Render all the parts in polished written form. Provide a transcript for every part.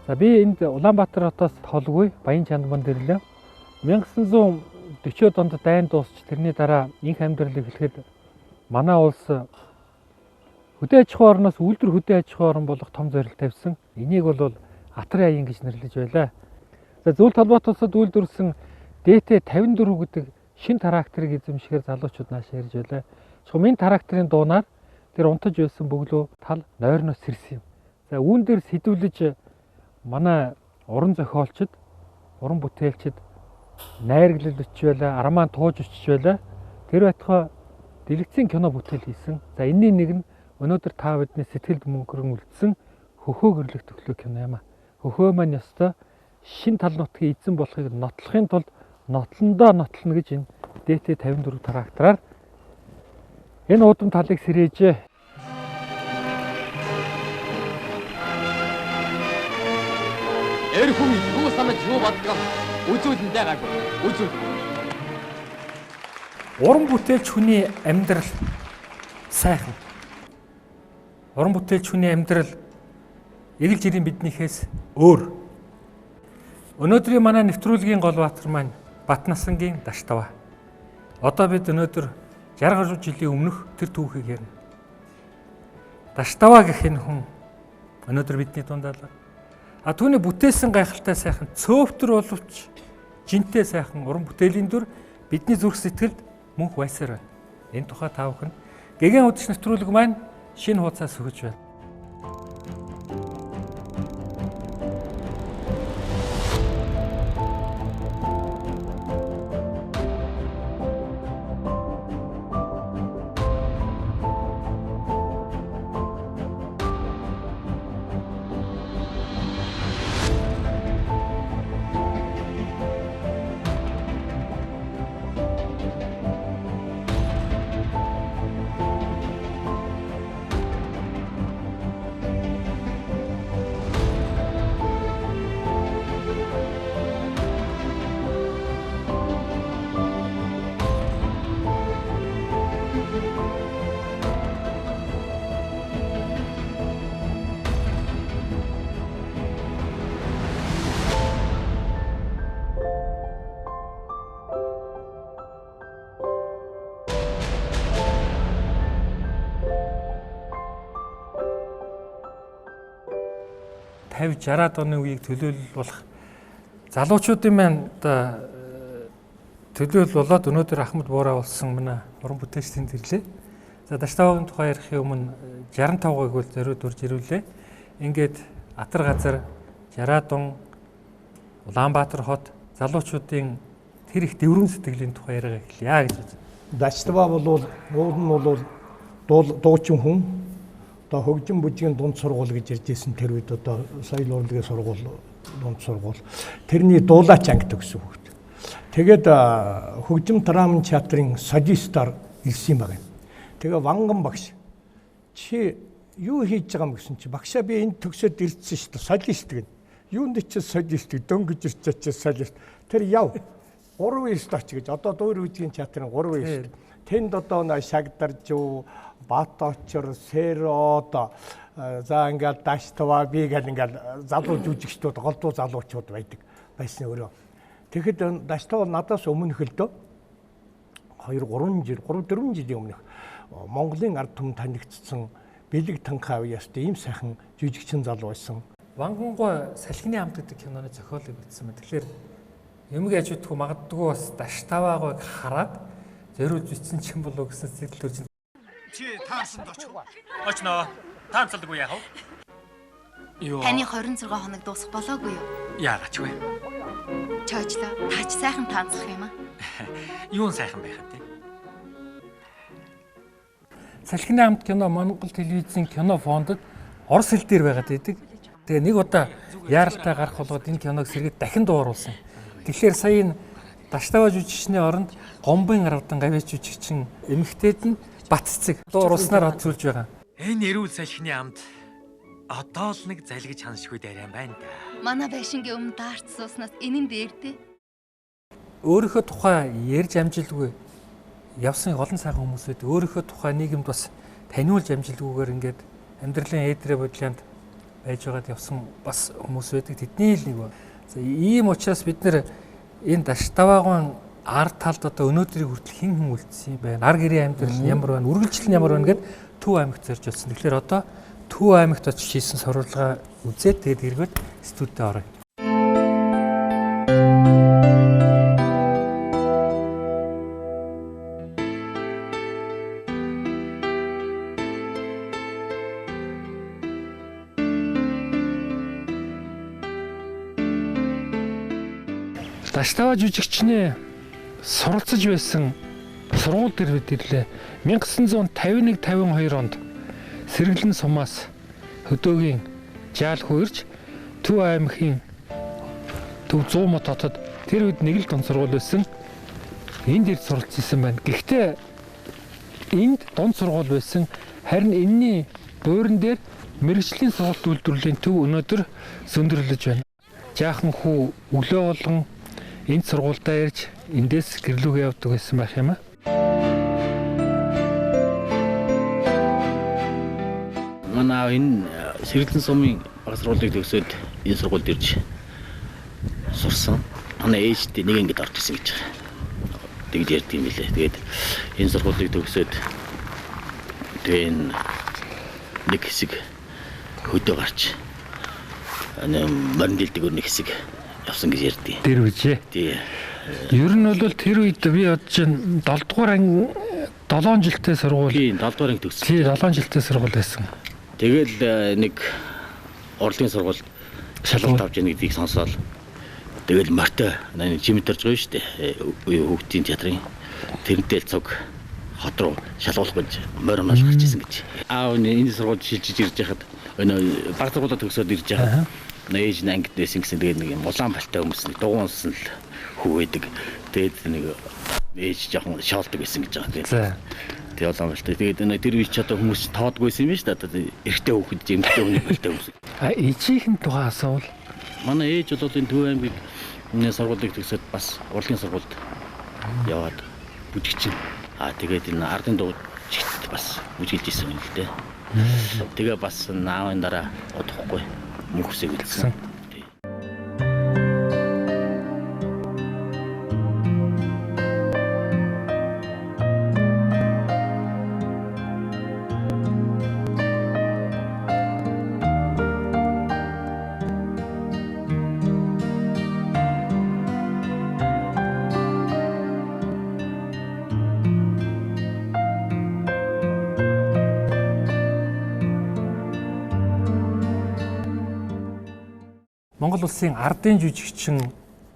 За би энд Улаанбаатар хотоос толгүй Баян Чандманд ирлээ. 1940 онд дайн дуусч тэрний дараа инх амьдралыг эхлэхэд манай улс хөдөө аж ахуйн орноос үйлдвэр хөдөө аж ахуйн орн болох том зорилт тавьсан. Энийг бол Атарын аян гэж нэрлэж байлаа. За Зөвлөлт холбоот улсад үйлдвэрлэсэн ДТ-54 гэдэг шинэ тракторыг эзэмшихээр залуучууд нааш ярьж байлаа. Чухам энэ тракторын дуунаар тэр унтаж байсан бөглөө тал нойрноос сэрсэн юм. За үүн дээр сэдвүүлж манай уран зохиолчид, уран бүтээлчид найрглал өчж байлаа, арамаан тууж өчж байлаа. Тэр байтугай дэлгэцийн кино бүтээл хийсэн. За энэний нэг нь өнөөдөр та бидний сэтгэлд мөнгөрөн үлдсэн Хөхөө гэрлэх төглөө кино юм а. Хөхөө маань ёстой шин тал нутгийн эзэн болохыг нотлохын тулд нотлондоо нотлоно гэж энэ ДТ-54 трактораар энэ уудам талыг сэрээжээ. Эр хүн юу санаж юу боддог үзүүлэндээ гайгүй. Үзүүл. Уран бүтээлч хүний амьдрал сайхан. Уран бүтээлч хүний амьдрал эгэл жирийн биднийхээс өөр. Өнөөдрийн манай нэвтрүүлгийн гол баатар маань Батнасангийн Даштава. Одоо бид өнөөдөр 60 гаруй жилийн өмнөх тэр түүхийг ярина. Даштава гэх энэ хүн өнөөдөр бидний дунд алга. Түүний бүтээсэн гайхалтай сайхан цөөвтөр боловч жинтэй сайхан уран бүтээлийн дүр бидний зүрх сэтгэлд мөнх байсаар байна. Энэ тухай та бүхэн гэгэн удаж нэвтрүүлэг маань шинэ хуудасаас өгч байна. Тавь 60-аад оны үеийг төлөөлөх залуучуудын маань одоо төлөөл болоод өнөөдөр Ахмад Буураа болсон манай уран бүтээлчдийн ирлээ. За Даштавагийн тухай ярихын өмнө 65-ыг бол зориуд урж ирүүлээ. Ингээд Атар газар, Жараадун, Улаанбаатар хот залуучуудын тэр их дэврэн сэтгэлийн тухай яриага эхлэе гэж байна. Даштава бол уул нь бол дуучин хүн. Одоо хөгжим бүжгийн дунд сургууль гэж ярьжсэн тэр үед одоо соёл урлагийн сургууль, дунд сургууль. Тэрний дуулаач анги төгсөн хөгт. Тэгээд хөгжим драмын театрын солистаар ирсэн юм байна. Тэгээ Ванган багш чи юу хийж байгаа юм гэсэн чи багшаа би энд төгсөөд ирсэн шүү дээ солист гэн. Юунд ч солист дөнгөж ирч солист. Тэр яв 3 стач гэж одоо дуур бүжгийн театрын 3 стач. Тэнд одоо Шагдарж Баточор, Сэрод за ингээд Даштава би гэл ингээд залуу жүжигчдүүд голдуу залуучууд байсан өөрөө. Тэгэхэд Даштава надаас өмнөх л дөө 3-4 жилийн өмнөх Монголын ард түмэн танигдсан Бэлэг Танхаа ястай ийм сайхан жүжигчин залуу байсан. Вангангой салхины хамт гэдэг киноны зохиолыг бичсэн байна. Тэгэхээр юмг яжуудгүй магадгүй бас Даштавааг хараад зориулж бичсэн ч юм болов гэсэн сэтгэл төрж байна. Чи таасанд очих. Очноо. Таанцалдаггүй яах вэ? Юу? Таны 26 хоног дуусах болоогүй юу? Яагач вэ? Чойчлоо. Таач сайхан таанцах юм аа. Юун сайхан байх вэ? Салхины хамт кино Монгол телевизийн кино фондод орос хэл дээр байгаад байдаг. Тэгээ нэг удаа яаралтай гарах болгоод энэ киног сэргээд дахин дууруулсан. Тэгэхээр сая энэ Даштава жүжигчний оронд Гомбын аравдан гавьяа жүжигчин эмэгтэйд нь Батцэг дууруулснаар оцуулж байгаа. Энэ эрүүл салхины хамт одоо л нэг залгиж ханшгүй дайран байна да. Манай байшингийн өмнө даарч сууснаас энэ нь дээртэй. Өөрийнхөө тухай ярьж амжилгүй явсан олон сайхан хүмүүсүүд өөрийнхөө тухай нийгэмд бас таниулж амжилгүйгээр ингээд амьдралын ээдрээ бодлоонд байж байгаад явсан бас хүмүүс байдаг. Тэдний л нэг. За ийм учраас бид нэр энэ Даштаваагийн ар талд одоо өнөөдрийг хүртэл хэн үлдсэн юм байна? Ар гэрийн амьдрал ямар байна? Үргэлжлэл ямар байна гэд Төв аймагт зорж болсон. Тэгэхээр одоо Төв аймагт очиж хийсэн сурвалжаа үзээд тэгээд эргээд студид орё. Даштаваа жүжигчний суралцж байсан сургууль дээр бид ирлээ. 1951-52 онд Сэргэлэн сумаас хөдөөгийн жаал хуурж Төв аймгийн Төв 100 мот хотод тэр үед нэг л дунд сургууль байсан. Энд ирж суралцсан байна. Гэхдээ энд дунд сургууль байсан. Харин энэний буурин дээр мэргэжлийн сургалт үйлдвэрлэлийн төв өнөөдөр сөндөрлөж байна. Жаахан хүү өглөө болгон энд сургуультай ирж эндээс гэрлүүгээ явдаг байсан байх юм аа. Манай энэ Сэргэлэн сумын бага сургуулийг төгсөөд энэ сургуульд ирж сурсан. Манай ээжтэй нэг ангид орж исэн гэж байна. Тэгж ярьд юм билээ. Тэгээд энэ сургуулийг төгсөөд энэ нэг хэсэг хөдөө гарч морин дэлдэг нэг хэсэг явсан гэж ярьдیں۔ Тэр үжээ. Тий. Ер нь бол тэр үед би бодож 7 дугаар анги 7 жилтэй сургууль. Тий, 7 дугаар анги төгссөн. Тий, 7 жилтэй сургууль байсан. Тэгэл нэг урлагийн сургууль шалгалт авч яах гэдгийг сонсоод тэгэл мортой жимтэрж байгаа шүү дээ. Хүүхдийн театрын тэрнтэй цуг хот руу шалгуулах гэж морь гарч ирсэн гэж. Аав энэ сургуульд шилжиж ирж байхад энэ баг сургуулаа төгсөөд ирж байхад ээж ангид байсан гэсэн тэгээд нэг улаан балтай хүмүүс нэг дугуунсан л хүү байдаг. Тэгээд нэг ээж жоохон шоолдог байсан гэж байгаа. Тэгээд улаан балтай. Тэгээд тэр үеч одоо хүмүүс тоодгүйсэн юм шүү дээ. Одоо эрэгтэй хүүхэд эмэгтэй хүний балтай хүмүүс. Ээжийнхэн тухай асуувал манай ээж бол энэ Төв аймгийн сургуулийг төгсөөд бас урлагийн сургуульд яваад бүжигчин. Тэгээд энэ ардын дугуйчд бас бүжиглж исэн юм л дээ. Тэгээ бас наавын дараа удахгүй мөнхсэй гэлсэн. Монгол улсын ардын жүжигчин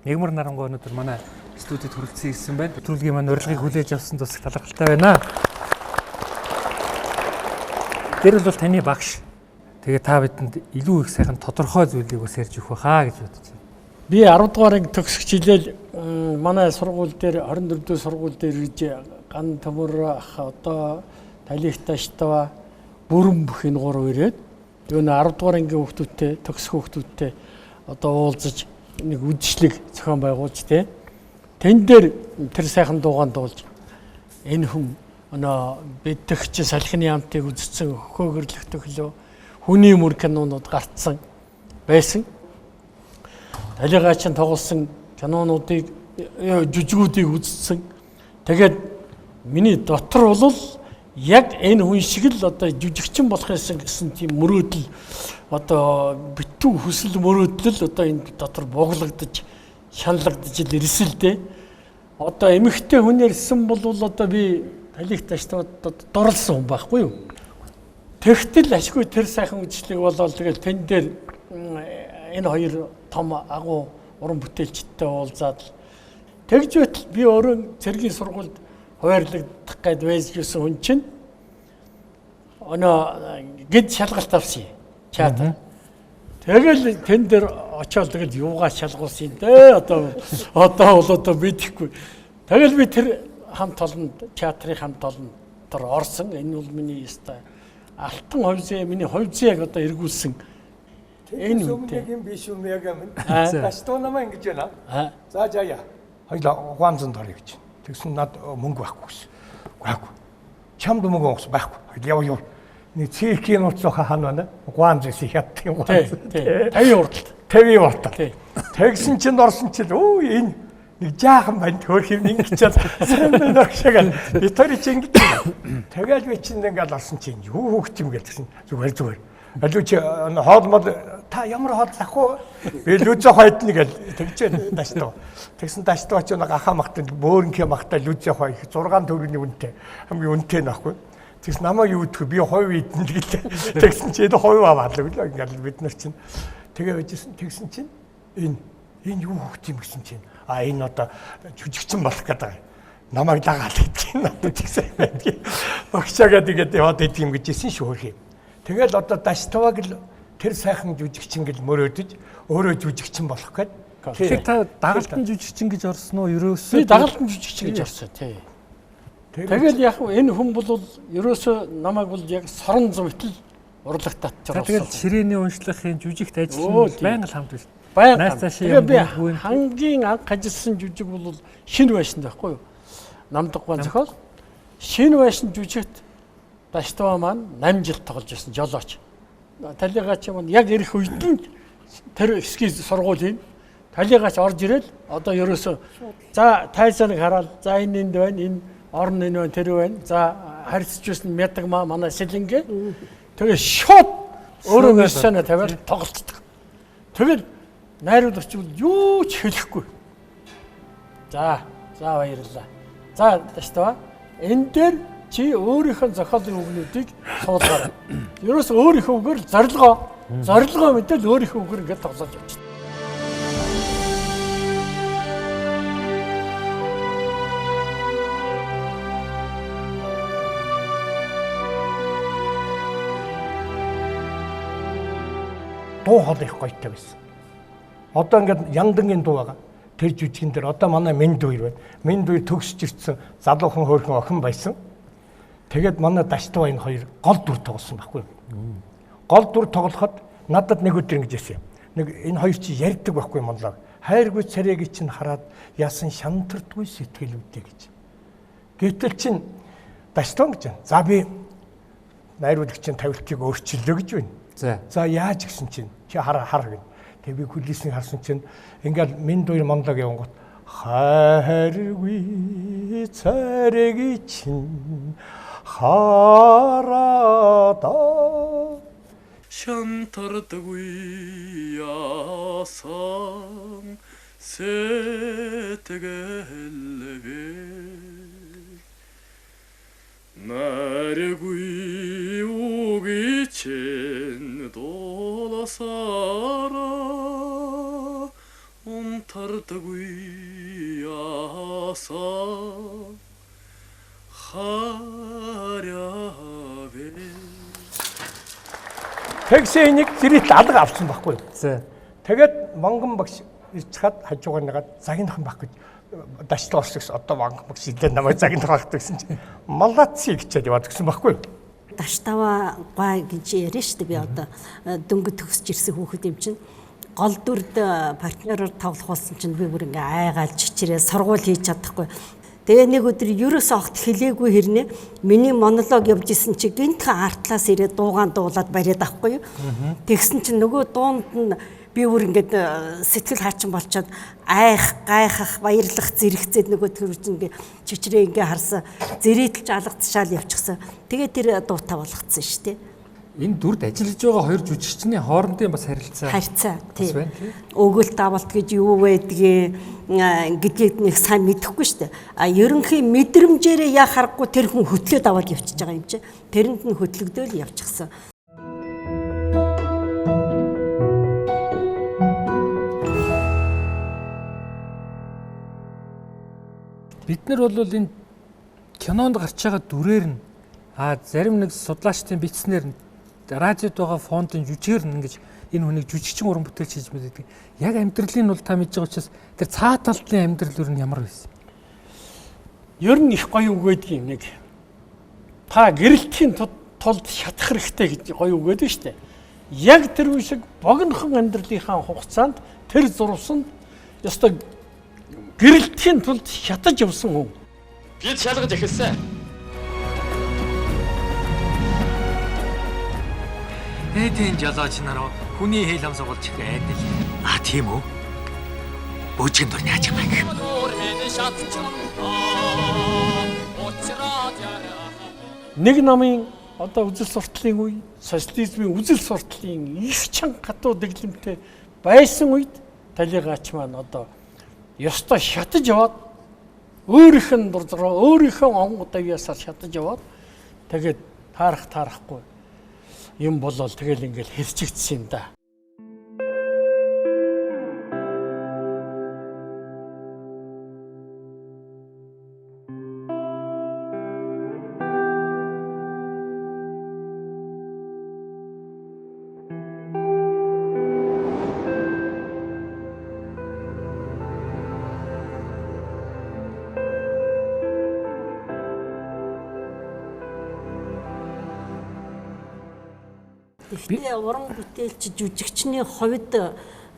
Мегмар Нарангуй өнөөдөр манай студид хүрэлцэн ирсэн байна. Нэвтрүүлгийн маань урилгыг хүлээж авсан тус их талархалтай байна. Тэр бол таны багш. Тэгээ та бидэнд илүү их сайхан тодорхой зүйлийг бас ярьж өгөх байхаа гэж бодож байна. Би 10 дугаар анги төгсөх жилээр манай сургууль дээр 24 дэх сургууль дээр ирж ган төмөр одоо талих таштава бүрэн бүх энэ гурав ирээд тэгээ 10 дугаар ангийн хүүхдүүдтэй төгсөх хүүхдүүдтэй одоо уулзаж нэг үдшилэг зохион байгуулж тэн дээр тэр сайхан дуугаан дуулж энэ хүн бид төгч салхины амтыг үзсэн хөөгөрлөх төглөө хүний мөр кинонууд гарцсан байсан. Талигаачин тоглосон кинонуудыг жүжигүүдийг үзсэн. Тэгээд миний дотор бол яг энэ хүн шиг л одоо жүжигчин болох гэсэн тийм мөрөөдөл одоо битүү хүсэл мөрөөдөл одоо энэ дотор бууглагдаж шаналгадж ирсэн л дээ. Одоо эмэгтэй хүнээрсэн бол одоо би талих таштаад дорлсон хүн байхгүй юу? Тэгтэл ашгүй тэр сайхан үжиглэг болоод тэгэл тэн дээр энэ хоёр том агуу уран бүтээлчтэй уулзаад тэгж байтал би өөрөө цэргийн сургуульд хуваарлагдах гээд байсан хүн чинь гэд шалгалт авсан театр. Тэгэл тэн дээр очоод тэгэл юугаа шалгуулсан дээ одоо бол мэдэхгүй. Тэгэл би тэр хамт олонд театрын хамт олонд төр орсон. Энэ бол миний ёстой алтан хувьсээ миний хувьсыг одоо эргүүлсэн энэ үнтэй юм биш юм яг юм. Даштуу намаа ингэж байна. За жая. хоёлаа хуамзанд гарыг гэж. Тэгсэн над мөнгө байхгүй гэсэн. Байхгүй. Чамд мөнгө байхгүй. Яв. нэг циркийн нууцлах хаан байна. Гуанзэс хятадын гуанз. 50 уртал. 50 уртал. Тий. Тэгсэн чинь орсон чинь өө энэ нэг жаахан банд хөөх юм ингэчээд сайн байна гэшээгээл битори чи ингэж тэгэл би чинь ингээл орсон чинь юу хөөх юм гэлсэн зүгээр алуу чи хоолмол та ямар хоол захгүй би лүзэ хойд нэг тэгж даштаа тэгсэн даштаа чи нэг ахаа махтад бөөрнхээ махтаа лүзэ хой 6 төгрөгийн үнэтэй хамгийн үнэтэй нөхгүй тэгс намаа юу гэдэх би хойв идэн гэлээ тэгсэн чи хойв аваад л ингээл бид нар чинь тэгээ байжсэн тэгсэн чинь энэ юу хөөх юм гэсэн чинь энэ одоо жүжигчин болох гэдэг намайг дагаад идэх юм надад тэгсэн байдгийг багшаагаа тэгээд яваад идэх юм гэжсэн шүү. Тэгэл одоо Даштаваг л тэр сайхан жүжигчин гэл мөрөөдөж өөрөө жүжигчин болох гээд. Тэгэхээр та дагалдан жүжигчин гэж орсон уу? Ерөөсөө би дагалдан жүжигчин гэж орсон тий. Тэгэл яг энэ хүн бол ерөөсөө намайг бол яг сорон зовтол урлагт татчихсан. Тэгэл ширээний уншлахын жүжигт ажилласан байнга л хамт байсан. Тэгээ би хамгийн анх ажилласан жүжиг бол шинэ байшин байхгүй юу? Намдаггүй зохиол. Шинэ байшин жүжигт Даштава маань 8 жил тоглож байсан жолооч. Талигаач маань яг ирэх үед нь тэр эскиз сургуулийн талигаач орж ирэл одоо ерөөсөө за тайсаныг хараад за энэ энд байна, энэ орн энэ байна, тэр байна. За харьцаж байсан мятагма манай сэлэнгээ. Тэгээ шууд өөрөө мишсана тавиад тоглолцдог. Тэгэл найруулагч бол юу ч хэлэхгүй. За баярлалаа. За Даштава энэ дээр чи өөрийнхөө зохиолын үгнүүдийг суулгаарай. Ерөөс өөрийнхөө үгээр зорилгоо мэдээл өөрийнхөө үгээр ингээд тоглож явж байна. Дуу хоол их гоётой байсан. Одоо ингээд яндангийн дуу байгаа. Тэр жүжигэн дээр одоо манай Минд хоёр байна. Минд хоёр төгсөж ирсэн залуухан хөөрхөн охин байсан. Тэгээд манай Даштава энэ хоёр гол дүр тоглосон байхгүй юу? Гол дүр тоглоход надад нэг өдөр ингэж хэлсэн. Нэг энэ хоёр чи ярьдаг байхгүй юм монолог. Хайргүй царайг чинь хараад яасан шантардгүй сэтгэлүүдээ гэж. Гэтэл чин Даштава гэж байна. За би найруулагчийн тавилтыг өөрчилөө гэж байна. За яаж гисэн чинь чи хар гэн. Тэгээ би кулисыг харсан чинь ингээл Минд хоёр монолог явангууд хайргүй царайг чинь харада шантардгүй яасан сэтгэлгээ наргүй үгичин дуласара унтардгүй яасан харявэ. Тэгсэн нэг зэрэг алга авсан байхгүй юу? Тэгээд Монгон багш ирчхад хажуугаар нэгээд загинхан баг гэж Даштава орсогс одоо Монгон багш илээ намайг загинхан багт гэсэн чинь малаци гэчээд яваад гисэн байхгүй юу? Даштава гай гэж яриа штэ би одоо дөнгөж төгсөж ирсэн хүүхэд юм чинь гол дүрд партнероор тоглох болсон чинь би бүр ингээ айгаал чичрээ сургууль хийж чадахгүй. Тэгээ нэг өдөр ерөөсөө огт хэлээгүй хэрнээ миний монолог явж исэн чи гинтхэн артлаас ирээд дуугаан дуулаад бариад авахгүй юу. Тэгсэн чинь нөгөө дуунд нь би бүр ингээд сэтгэл хаачин болчоод гайхах, баярлах, зэрэгцээд нөгөө төр ингээ чичрээ ингээ харсан. Зэрэтэлж алгацшаал явчихсан. Тэгээ тэр дуутай болгоцсон шүү дээ. Энэ дүрд ажиллаж байгаа хоёр жүжигчний хоорондын бас харилцаа тий. Өгөл давалт гэж юу байдгийг гэдгийг нэг сайн мэдэхгүй шүү дээ. Ерөнхий мэдрэмжээрээ яа харахгүй тэр хүн хөтлөөд аваад явчихж байгаа юм чи. Тэрэнд нь хөтлөгдөөл явчихсан. Бид нар бол энэ кинонд гарч байгаа дүрээр нь зарим нэг судлаачдын бичснээр радиод байгаа фондын жүжигээр нь ингэж энэ хүнийг жүжигчин уран бүтээлч хийж мэддэг. Яг амьдралын бол та мэдж байгаа учраас тэр цаа талын амьдрал юу нь ямар байсан? Ер нь их гоё үг гэдэг юм нэг. Та гэрэлтийн тулд шатах хэрэгтэй гэж гоё үг гэдэг шүү дээ. Яг тэр үе шиг богинохон амьдралынхаа хугацаанд тэр зурвсанд ёстой гэрэлтийн тулд шатаж явсан хүн. Бид шалгаж эхэлсэн. Эдийн жолооч нар хүний хил ам сугалж их айдал. Тийм үү? Бүжгэн дурны аж хамаа гэх. Нэг намын одоо үзэл сурталын үе, социализмын үзэл сурталын их чанга хатуу дэглэмтэй байсан үед талигаач маань одоо ёстой шатаж яваад өөрийнх нь дурдраа өөрийнхөө онгод авьяасаар шатаж яваад тэгээд таарахгүй юм болол тэгэл ингээл хэрчигдсэн юм да. Гэхдээ уран бүтээлч жүжигчний хувьд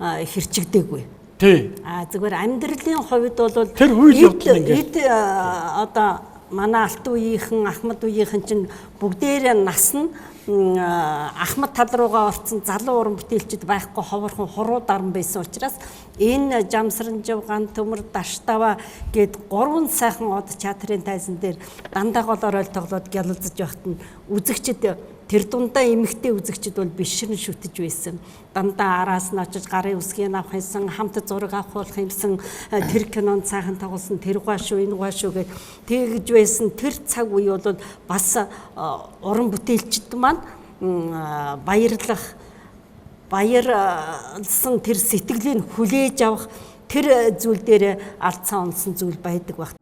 хэрчигдээгүй. Тий. Зүгээр амьдралын хувьд бол тэр үйл явдал ингээд одоо манай Алтан үеийнхэн, Ахмад үеийнхэн чинь бүгдээрээ нас нь Ахмад тал руугаа орцсон залуу уран бүтээлчд байхгүй ховорхон хуруу даран байсан учраас энэ Жамсранжав, Ган төмөр, Даштава гээд 3 сайхан од театрын тайзан дээр дандаа голоор ойл тоглоод гялалзаж байхад нь үзэгчд тэр дундаа эмэгтэй үзэгчд бол бишрэн шүтэж байсан. Дандаа араас нь очиж гарын үсгийг авах юмсан, хамт зураг авах юмсан, тэр кинонд сайхан тоглосон, тэр гуашуу, энэ гуашуу гэж тэгж байсан. Тэр цаг үе бол бас уран бүтээлчд маань баярлсан тэр сэтгэлийг хүлээж авах тэр зүйл дээр алдсан онсон зүйл байдаг баг.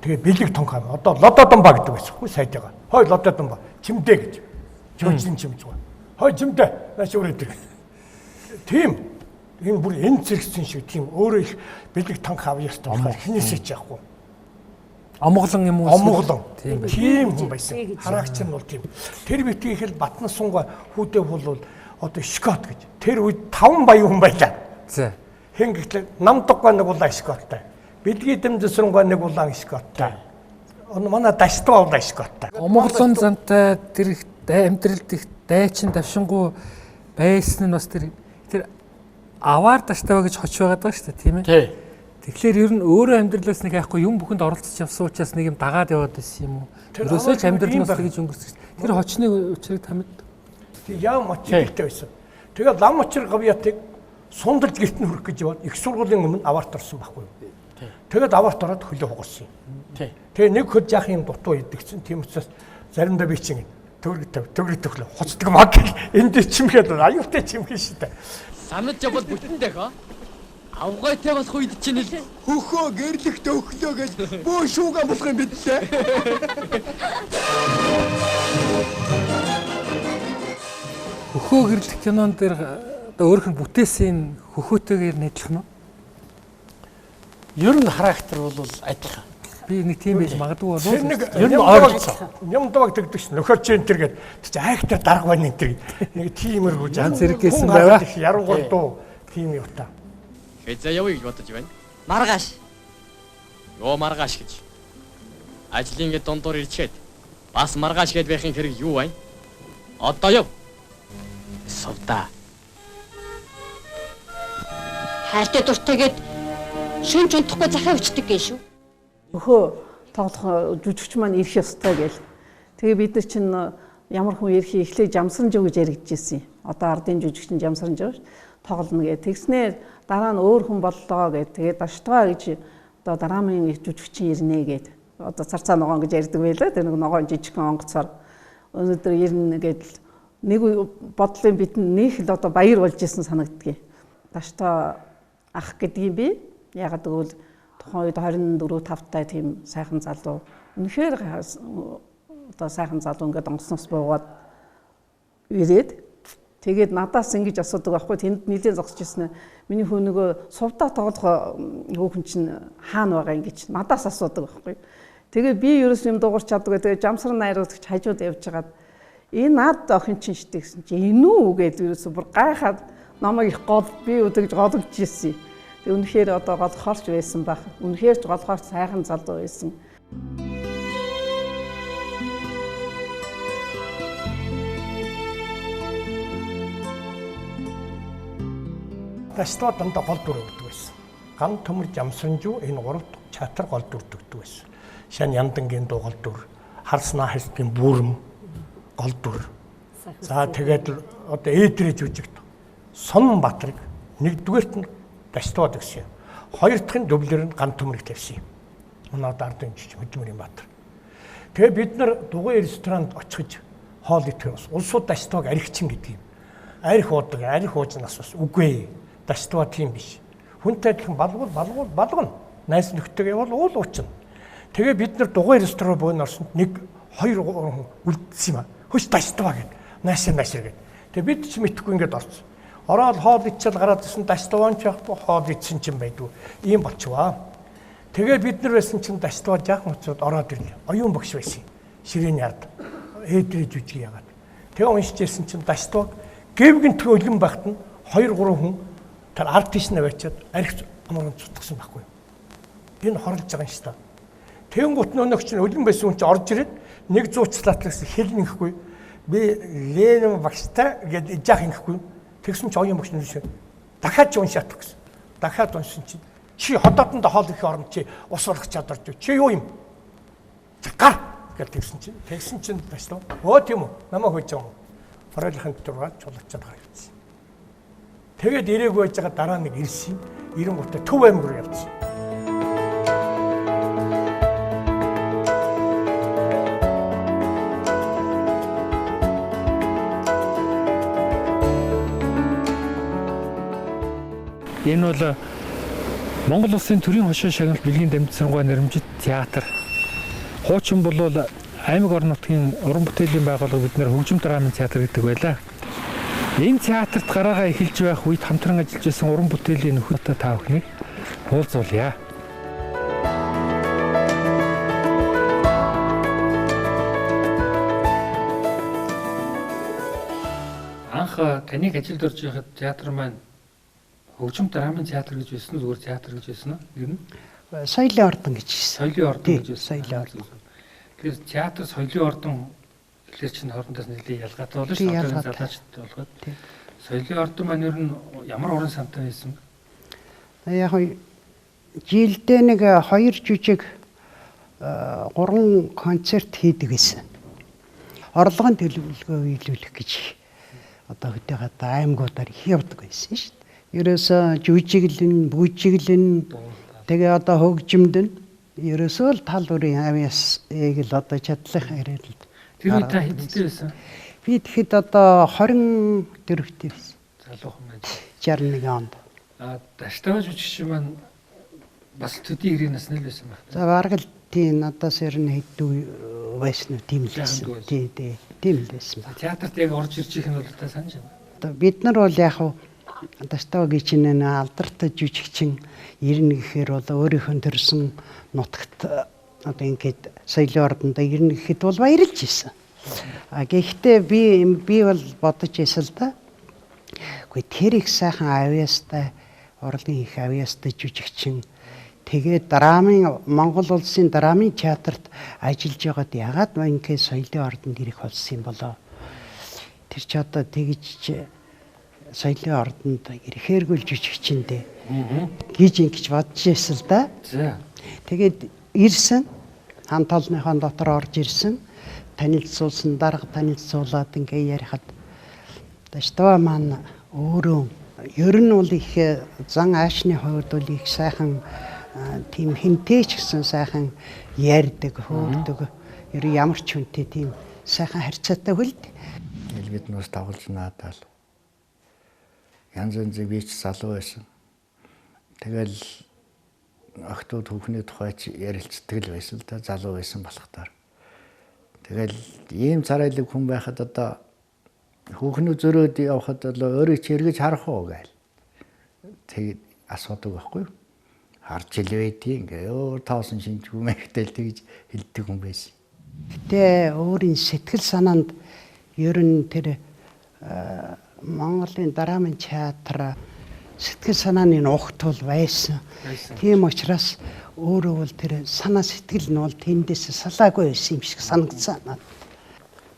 Тэгээ бэлэг тонхаа одоо лододон ба гэдэг байсан хүү сайдгаа. Хой лододон ба чимдээ гэж. Жөөжлэн чимж байгаа. Хой чимдээ нааш өрөөдөг. Тийм энэ бүр энэ зэрэгцэн шиг тийм өөрөө их бэлэг тонх авъя ёстой болохоор хинээсэж яахгүй. Омголон юм уу? Омголон. Тийм хүн байсан. Хараагч нь бол тийм. Тэр битгий хэл Батнан сунга хүүдээ бол одоо Шкот гэж. Тэр үед 5 баян хүн байлаа. За. Хэн гэхлээр намдаггүй нэг улаан Шкоттай. Бидний дэвсрэнгүй нэг улаан Шкоттай. Манай Даштава улаан Шкоттай. Омголон зантай тэр их амьдралд их дайчин давшингуу байсан нь бас тэр аваар Даштава гэж хоч байгаад байгаа шүү дээ, тийм ээ? Тий. Тэгэхээр ер нь өөрөө амьдралаас нэг яахгүй юм бүхэнд оролцож явсан учраас нэг юм дагаад яваад байсан юм уу? Ерөөсөө ч амьдралаас тэгж өнгөрсөн. Тэр хочны учрыг тамид. Тэг яам очиртэй байсан. Тэгээд лам очир гавьяатыг сундалж гэрт нь хүрэх гэж яваад их сургуулийн өмнө аваарт орсон байхгүй юу? Тэгээд аваарт ороод хөлөө хугарсан юм. Тэгээ нэг хөл яах юм дутуу идэгцэн. Тийм учраас заримдаа би чинь төгрөг төглөө хоцдог маг энд чимхэд аюутай чимхэн шүү дээ. Санаж явал бүтэнтэй хаа. Авгайтай бас хүйд чинь л Хөхөө гэрлэгт өглөө гэж бөө шууга болох юм бидтэй. Хөхөө гэрлэх кинон дээр одоо өөрөх нь бүтээсэн хөхөөтэйгээр нэтлэх нь. Ер нь характер бол адилхан. Би нэг тийм байж магадгүй болов. Ер нь ойлгоцсон. Юмдаг тэгдэг ш. Нөхөр чи энэ төр гээд чи айхтар дарга байна энэ төр. Нэг тиймэрхүү ганц зэрэгсэн байваа. Ярангуул дуу тийм юу та. Хэзээ явъя гэж бодож байна. Маргааш. Йоо маргааш гэж. Ажлын гээд дондор ирчээд бас маргааш гээд байхын хэрэг юу вэ? Одоо яв. Совда. Хайртай дуртайгээд шүн чунтахгүй захаа өчтөг гээ шүү. Өхөө тоглох жүжигч маань ирэх ёстой гээл. Тэгээ бид нар чинь ямар хүн ирэхийг эхлээ Жамсранжав гэж яригдчихсэн юм. Одоо ардын жүжигчин Жамсранжав тоглоно гэ. Тэгснээр дараа нь өөр хүн боллоо гэ. Тэгээ Даштава гэж одоо драмын жүжигчин ирнэ гэд. Одоо царцаа ногоон гэж ярьдаг байлаа. Тэр нэг ногоон жижигхэн онгоцоор өнөөдөр ирнэ гэдэл нэг бодлын бид нэг л одоо баяр болж исэн санагддгийг. Даштава ах гэдгийг би ягаад гэвэл тухайн үед 24 5-тай тийм сайхан залуу. Үнэхээр одоо сайхан залуу ингээд онгоцноос буугаад ирээд Тэгээд надаас ингэж асуудаг байхгүй тэнд нэлээд зогсож ирсэн. Миний хүү нөгөө сувдаа тоглох хүүхэн чинь хаана байгаа ингэж надаас асуудаг байхгүй. Тэгээд би ерөөс юм дуурч чаддаг. Тэгээд жамсар найруулагч хажууд явж хагаад энэ наад охин чинь штэ гэсэн чи энэ үү гэж ерөөсө бүр гайхаад намайг их гол би өдөгж голгож ирсэн. Тэг үнэхээр одоо голхорч байсан баг. Үнэхээр ч голхорч сайхан залуу байсан. Таштаа дандаа гол дүр өгдөг байсан. Ган төмөр жамсранжуу энэ 3 дахь чатар гол дүр өгдөг байсан. Шан яндангийн дуу гол дүр, харснаа хэлтгийн бүрм гол дүр. За тэгээд одоо ээдрээ жүжигт Сонн Батрыг нэгдүгээрт нь Таштаад гэсэн. Хоёр дахь нь дублер нь Ган төмөрийг тавьсан юм. Унаад ардын жиж Хөдөлмөрийн Баатар. Тэгээ бид нар дугуй ресторанд очихж хоол идэх улсууд Таштааг архичин гэдэг юм. Арх уудаг, арх уужнаас бас үгүй. Таштаа тийм биш. Хүнтэй гэх балгана. Найс нөхдөд явал уул уучна. Тэгээ бид нар дугуй ресторан бөөн орсонд 1 2 3 хүн үлдсэн юм аа. Хөш Таштаа гэд. Найсаа гэд. Тэгээ бид ч мэдхгүй ингээд орсон. Ороод хоол идчихэл гараад ирсэн Таштаан ч яахгүй хоол идсэн ч юм байдгүй. Ийм болчихваа. Тэгээ бид нар байсан чинь Таштаа жаахан уцаад ороод ирлээ. Оюун багш байсан. Ширээний ард. Ээдрээ жүжиг яагаад. Тэгээ уншиж ирсэн чинь Таштаа гэвгэн төлгөн багт нь 2 3 хүн тэр ард тийш нь аваачаад арх амрын цутгсан байхгүй. Энэ хорлож байгаа юм шүү дээ. Тэнгуут нөнөгч нь өлөн байсан хүн чинь орж ирээд нэг зуучлаатлаас хэлнэхгүй. Би Ленин багштай гэдэг яах ингэхгүй. Тэгсэн чи оюун багш нь дахиад уншаат гэсэн. Дахиад уншсан чинь чи ходоодонд хоол их орно чи ус урах чадварч чи юу юм? Гар гэж тэгсэн чинь таштаа. Өө тийм үү? Намайг хөөж байгаа юм. Форолихын дургаад чулуучаад гарчихсан. Тэгээд ирээгүй байж байгаа дараа нэг ирсэн. Ирэнгуутаа Төв аймаг руу явчихсан. Энэ бол Монгол Улсын төрийн хошоо шагналт бэлгийн дамжсангаа нэрмжит театр. Хуучин бол аймаг орон нутгийн уран бүтээлийн байгууллага бид нэр хөгжим драмын театр гэдэг байлаа. Энэ театрт гараагаа эхэлж байх үед хамтран ажиллаж байсан уран бүтээлийн нөхөдтэй та бүхнийг уулзуулъя. Анх таныг ажилд орж байхад театр маань хөгжим драмын театр гэж байсан зүгээр театр гэж байсан уу? Ер нь Соёлын ордон гэж байсан. Соёлын ордон гэж байсан. Соёлын ордон. Тэгэхээр театр соёлын ордон гэхэлэр чинь хоорондоос нэлээд ялгаатай болно шүү дээ. Залуучууд болгоод. Соёлын ордон маань ер нь ямар уран сантай байсан бэ? Яг жилдээ нэг 2 жүжиг 3 концерт хийдэг гэсэн. Орлогын төлөвлөгөө биелүүлэх гэж одоо хөтөйгөө аймагуудаар явдаг байсан шүү дээ. Ерөөсөө жүжиглэн, бүжиглэн тэгээ одоо хөгжимд нь ерөөсөө л тал бүрийн авьяасыг л одоо чадлах яриад л. Тэр үед та хэдтэй байсан? Би тэгэхэд одоо 20 дөрөвтэй байсан. Залуухан байж. 61 онд. Таштаа жүжигч маань бас төдий ирийн насны л байсан баг. За бараг л тийм надаас ер нь хэдүү байсан уу тийм л байсан. Тийм л байсан баг. Театрт яг орж ирж их нь бол та санаж байна. Одоо бид нар бол яг хуу Таштаагийн чинь алдартай жүжигчин ирнэ гэхээр бол өөрийнхөө төрсэн нутагт одоо ингээд соёлын ордонд ирнэ гэхэд бол баярлж ирсэн. Гэхдээ би бол бодож ирсэн л да. Гэхдээ тэр их сайхан авьяастай урлагийн их авьяастай жүжигчин тэгээд драмын Монгол улсын драмын театрт ажиллаж байгаад ягаад ингээд соёлын ордонд ирэх болсон юм болоо. Тэр ч одоо тэгж соёлын ордонд ирэхээргүй жүжигчэндээ гэж ингэж бодож ирсэн л да. Тэгээд ирсэн хамт олонныхон дотор орж ирсэн танилцуулсан дарга танилцуулаад ингээ ярихад Таштаа маань өөрөө ер нь бол их зан аашны хувьд бол их сайхан тийм хинтээч гэсэн сайхан ярьдаг хөөгдөг ер ямар ч хүнтэй тийм сайхан харьцаатай хөлд. Бид нус тоглож наадаа л янз янзын би ч залуу байсан. Тэгэл охтууд хүүхний тухайч ярилцдаг л байсан л да залуу байсан болохдоор. Тэгэл ийм царайлаг хүн байхад одоо Хүүхнүүд зөрөөд явхад бол өөрөө ч эргэж харах уу гээл. Тэгээд асуудаг байхгүй юу? Харж илвэдий ингээ өөр тоосон шинжгүй мэхтэл тэгж хэлдэг хүн байсан. Гэтэ өөрийн сэтгэл санаанд ер нь тэр Монголын драмын театр сэтгэл санааны нухт бол байсан. Тийм учраас өөрөө бол тэр санаа сэтгэл нь бол тэндээс салаагүй байсан юм шиг санагдсан надад.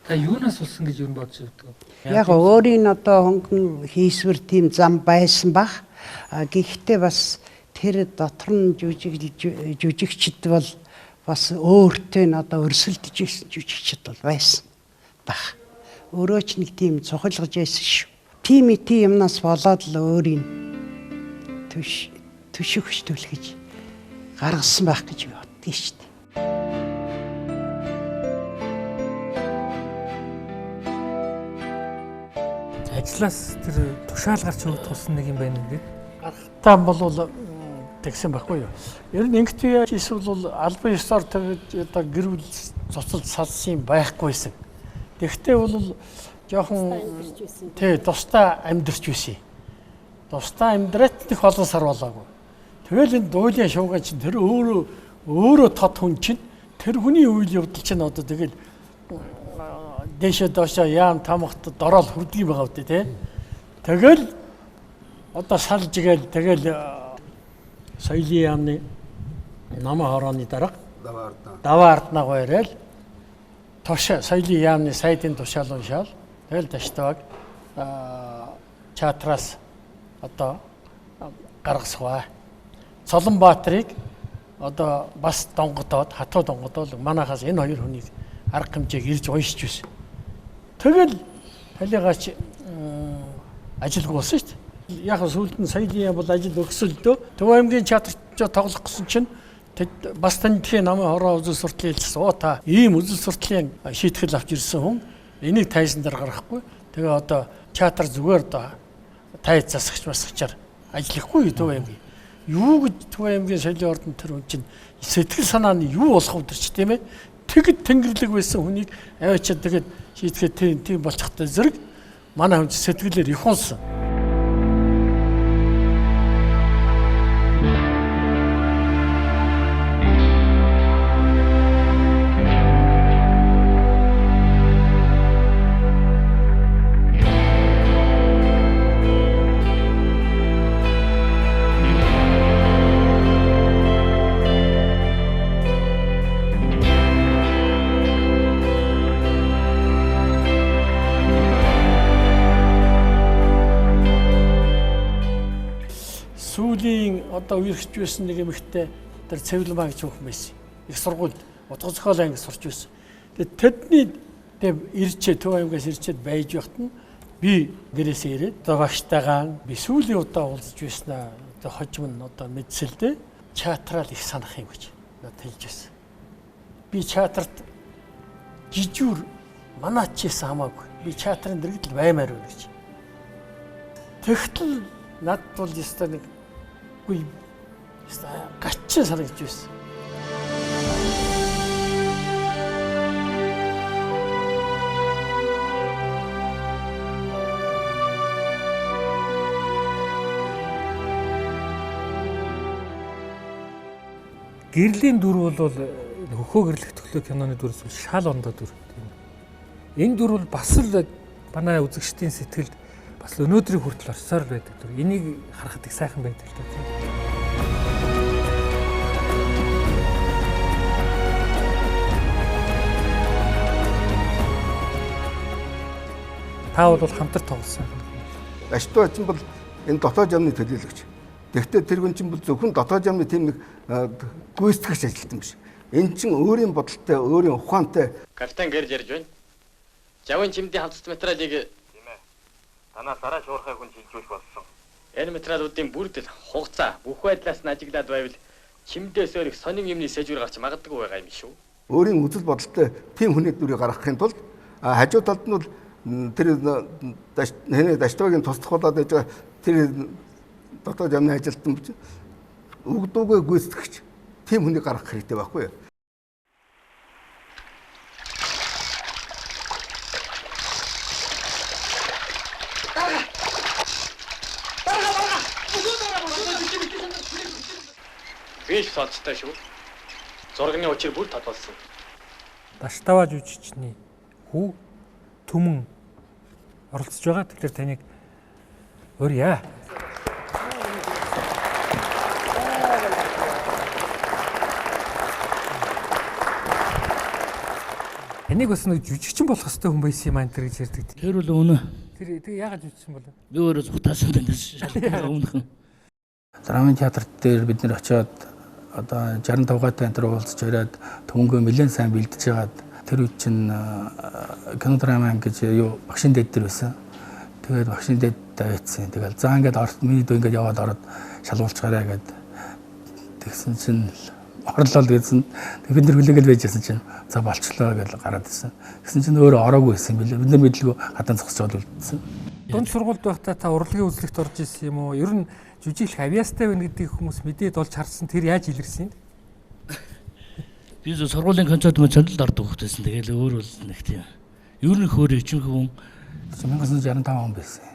Та юунаас болсон гэж юу бодож байна? Яг өөрийн одоо хөнгөн хийсвэр тийм зам байсан бах. Гэхдээ бас тэр дотор нь жүжигчд бол бас өөртөө н одоо өрсөлдөж ирсэн жүжигчд бол байсан бах. Өөрөө ч нэг тийм цохилгож байсан шүү. Тийм юмнаас болоод л өөрийн төшөөгч гэж гаргасан байх гэж боддгийг шүү дээ. Ажлаас тэр тушаал гарч өгөх тулсан нэг юм байна гэдэг. Гарахтаа бол тэгсэн байхгүй юу. Ер нь ингэт хийсэн бол албан ёсоор тэгээд одоо гэр бүл цуцалд салсан юм байхгүйсэн. Тэгвэл бол жоохон тусдаа амьдэрч байсан. Тусдаа амьдраад их олон сар болоогүй. Тэгэл энэ дуулын шууган чинь тэр өөрөө тод хүн чинь тэр хүний үйл явдал чинь одоо тэгэл дээшээ доошоо яам тамхт дорол хүрдэг юм байгаа үү те. Тэгэл одоо салж гээл тэгэл соёлын яамны намаа хорооны дарга даваа арднаа ирэл тош соёлын яамны сайдын тушаал уншаал тэгэл таштааг театраас одоо гаргасваа. Цолонбаатрыг одоо бас донгодоод хатуу донгодоод манайхаас энэ хоёр хүнийг арга хэмжээг ирж уншиж байсан. Тэгэл талигаач ажилгүй болсон шүү дээ. Яг сүүлд нь соёлын бол ажил өгсөлдөө Төв аймгийн театрт тоглох гэсэн чинь бас таньдхийн намын хороо үзэл суртлын хэлсэн. Оо та ийм үзэл суртлын шийтгэл авч ирсэн хүн энийг тайсан дээр гаргахгүй. Тэгээ одоо театр зүгээр одоо тайз засагч масгчаар ажиллахгүй Төв аймгийн. Юу гэж Төв аймгийн соёлын ордон тэр хүн чинь сэтгэл санааны юу болох вэ тийм ээ? Тэгэд тэнгэрлэг байсан хүнийг аваачаад тэгээд шийдэхэд тийм болчихтой зэрэг манай хүн сэтгэлээр их унсан. Одоо үерхэж байсан нэг эмэгтэй тэр Цэвлэмаа гэж хүүхэн байсан. Их сургуульд утга зохиол анги сурч байсан. Тэгээд тэдний ирчээ Төв аймгаас ирчээд байж байхад нь би гэрээсээ ирээд одоо багштайгаа би сүүлийн удаа уулзж байснаа одоо хожим нь одоо мэдсэлдээ театрал их санах юм гэж надад хэлж байсан. Би театрт жижүүр манаач хийсэн хамаагүй. Би театрын дэргэдэл баймаар байна гэж. Тэгтэл надад бол ястаа нэг үгүй гачсан санагдж байсан. Гэрлийн дүр бол хөхөө гэрлэх төглөө киноны дүрээс шал ондоо дүр. Энэ дүр бол бас л манай үзэгчдийн сэтгэлд бас өнөөдрийн хүртэл орсоор байдаг дүр. Энийг харахад их сайхан байдаг л дээ. Та бол хамтар тоглосон. Аштуу ажин бол энэ дотоод ямны төлөөлөгч. Тэгвэл тэр хүн чинь бол зөвхөн дотоод ямны тийм нэг гүйцэтгэгч ажилтан биш. Энэ чинь өөрийн бодолтой, өөрийн ухаантай. Капитан гэрж ярьж байна. Жавын чимдийн хамтд материалыг тийм ээ. Танаас дараа шуурхай хүн шилжүүлж болсон. Энэ материалуудын бүрдэл, хугацаа, бүх байдлаас нь ажиглаад байвал чимдээс өөр их сонин юмны сэжвэр гарч магадгүй байгаа юм шүү. Өөрийн үзэл бодолтой тийм хүний дүрийг гаргахын тулд хажуу талд нь бол тэр даштуугийн туслах болоод байж байгаа тэр дотоод ямны ажилтан өгдөөгүй гүйцэтгэгч тийм хүнийг гаргах хэрэгтэй байхгүй юу? Би ч сонстой шүү. Зургийн учир бүр тодулсан. Даштава жүжигчний хүү Түмэн оролцож байгаа. Тэгэхээр таныг урья. Энийг бас нэг жүжигчин болох хэвээр хүн байсан юм аа гэж ярьдаг. Тэр бол өнөө. Тэр яагаад жүжигчин болов? Би өөрөө цухтаасан дээс шалгах өмнөхөн. Драмын театрт дээр бид нэр очиод одоо 65-гатай энэ уулзч ирээд Түмэнгөө нэлээд сайн бэлдэж хагаад тэр үед чинь кино драма гэж юу багшин дэд дээр байсан. Тэгээд багшин дэд тавьчихсан. Тэгэл заа ингээд орт миний дөө ингээд яваад ороод шалгуулчихаарай гэд тэгсэн чинь орлоо гэсэн. Бид нэр хүлээгээл байжсэн чинь за болчлоо гэж гараад ирсэн. Тэгсэн чинь өөрөө ороогүй байсан юм билээ. Бид нар мэдлгүй хатан зогсож байгаа үлдсэн. Дунд сургуульд байхдаа та урлагийн үзлэгт орж исэн юм уу? Ер нь жүжиглэх авьяастай байна гэдгийг хүмүүс мэдээд олж харсан. Тэр яаж илэрсэн юм? Би сургуулийн концерт мөчөнд л ордог хөөхтэйсэн. Тэгэл өөр бол нэг тийм. Ер нь хөөр ичмэх хүн 1965 он байсан.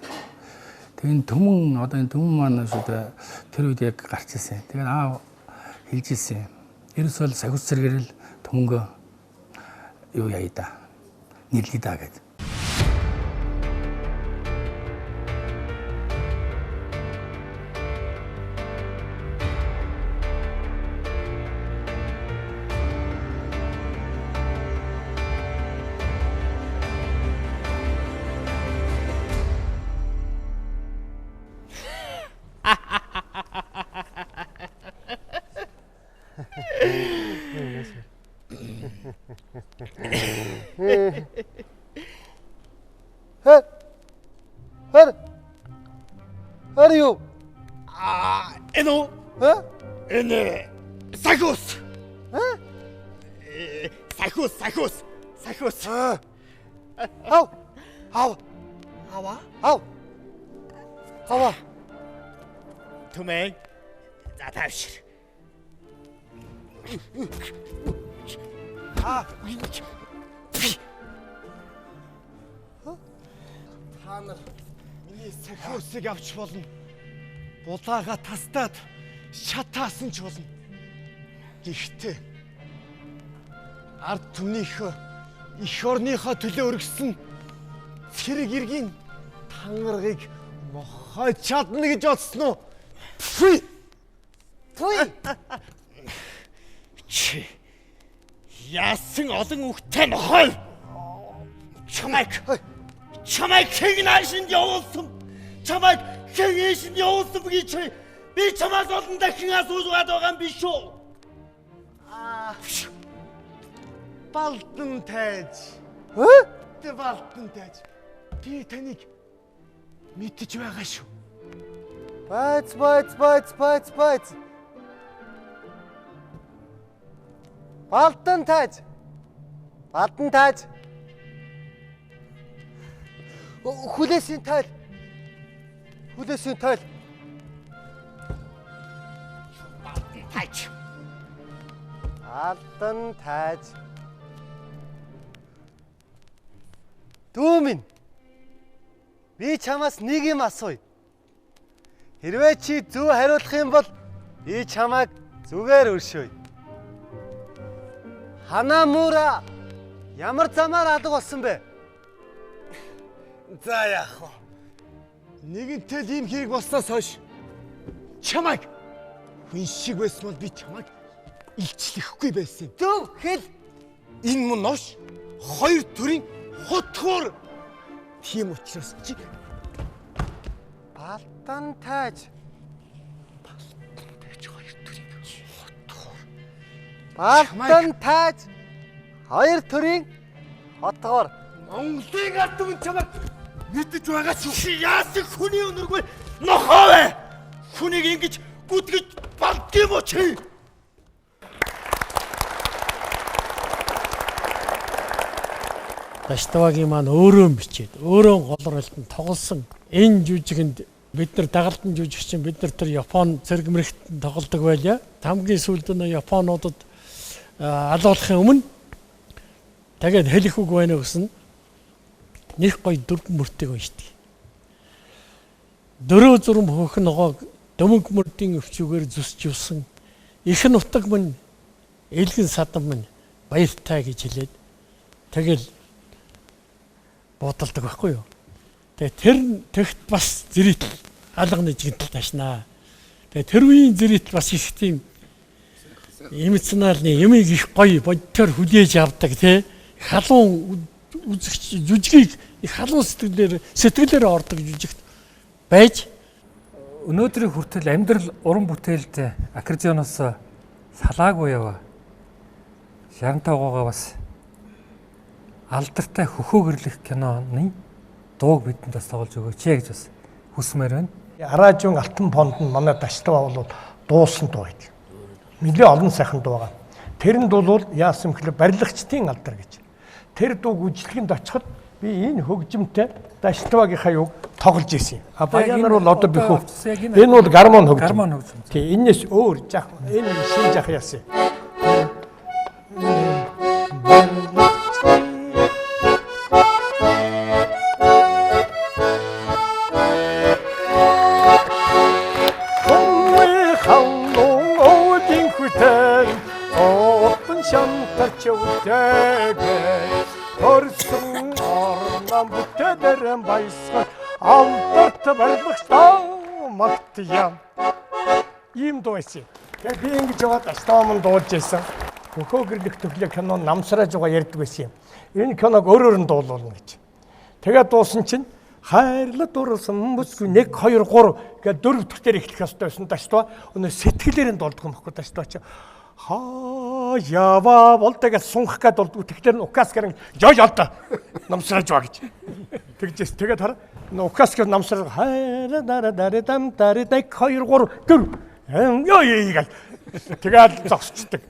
Тэгээд Түмэн одоо энэ Түмэн маань шүү дээ тэр үед яг гарч ирсэн. Тэгээд аа хэлж ирсэн. Ерөөсөө сахиус зэрэгэл Түмэнгөө юу яа да. Нэрлэе да гэдэг. Are you? Eno. Ene. Сахиус. Сахиус. Хава. Түмэн. За тавшир. Та нар миний сахиусыг авч болно. Булаага тастаад шатаасан ч болно. Гэхдээ ард түмнийхөө эх орныхоо төлөө өргөсөн цэрэг иргэн тангарыг мохой чадна гэж бодсон уу? Чи яасан олон үгтэй нохой. Чамайг хэгнашинд явуулсан. Чамайг хэгнашинд явуулсан гэж би чамаас олон дахин асуужгаад байгаа юм биш үү? Балтан тайж. Балтан тайж. Би таныг мэдэж байгаа шүү. Байц. Балтан тайж. Хүлээсийн тайл. Балтан тайж. Түмэн. Би чамаас нэг юм асууя. Хэрвээ чи зөв хариулах юм бол би чамайг зүгээр өршөөе. Ханамура ямар замаар алга болсон бэ? За яах вэ? Нэгэнтэй ийм хэрэг болсноос хойш чамайг хүн шиг байсан бол би чамайг илчлэхгүй байсан. Зөв хэл. Энэ мөн нош хоёр төрлийн хотхоор. Тийм учраас чи Балтан тайж хоёр төрлийн хотхоор. Балтан тайж хоёр төрлийн хотгоор. Монголын ард түмэн чамайг мэдэж байгаа чи яасан хүний өнөргүй нохоо. Хүнийг ингэж гүтгэж балдгийм уу чи? Даштавагийн маань өөрөө бичээд өөрөө голролтон тоглосон энэ жүжигэнд бид нар дагалдан жүжигчин бид нар тэр Япон цэрэг мэрэгт тоглодог байлаа. Хамгийн сүүлд нь Японуудад алуулахын өмнө тэгээд хэлэх үг байна гэсэн нэг гой дөрвөн мөртөг уншдаг. Дөрөв зурм хөөх ногоог дөмөг мөрдийн өвчүүгээр зүсж юусан их нутаг мань элгэн садан мань баяртай гэж хэлээд тэгэл бодолдог байхгүй юу. Тэгээ тэр тэгт бас зэрэгт алганы жигтэл ташнаа. Тэгээ тэр үеийн зэрэгт бас их тийм эмоционалны ямиг их гоё бодтоор хүлээж авдаг тий халуун үзэгч жүжигийг их халуун сэтгэлээр ордог жүжигт байж өнөөдрийн хүртэл амьдрал уран бүтээлд аккордеоноос салаагүй яваа. 65-гаа бас алдартай хөхөө гэрлэх киноны дууг бидэнд бас тоглож өгөөч гэж бас хүсмээр байна. Аражун алтан фонд нь манай Даштава бол дуусан дуу байд. Нэлээ олон сайхан дуу байгаа. Тэрэнд бол яасан гэхээр барилгачдын алдар гэж. Тэр дууг үжилгэнд очиход би энэ хөгжимтэй Даштавагийнхаа юг тоглож ирсэн юм. Баянаар бол одоо би хөө. Энэ бол гармон хөгжим. Тий, энэс өөр жах энэ шин жах яасан. Төрсөн орнан бүтээдэрэн баясгал алдарт барилгачтай магт ям. Ийм дуу байсан. Тэгээ би ингэж яваад Даштаваа дуулж байсан. Хөхөө гэрлэх төрлөө кино намсрааж байгаа ярьдаг байсан юм. Энэ киног өөрөөр нь дуулуулна гэж. Тэгээ дуусан чинь хайрлаа дуурсан бүсгүй 1 2 3 гэж 4 дэх дээр эхлэх ёстой байсан Даштаваа. Өнөө сэтгэлээр нь дуулдаг юм баггүй Даштаваа чи. Ява болтойгоо сунх гээд болдгоо тэгэхээр укаскаар жоо жолтой намсрааж байгаа гэж. Тэгжээс тэгээд хараа укаскаар намсраа хайра дараа дам дараа 1 2 3 ёо ийгээл тэгээд зогсчдаг.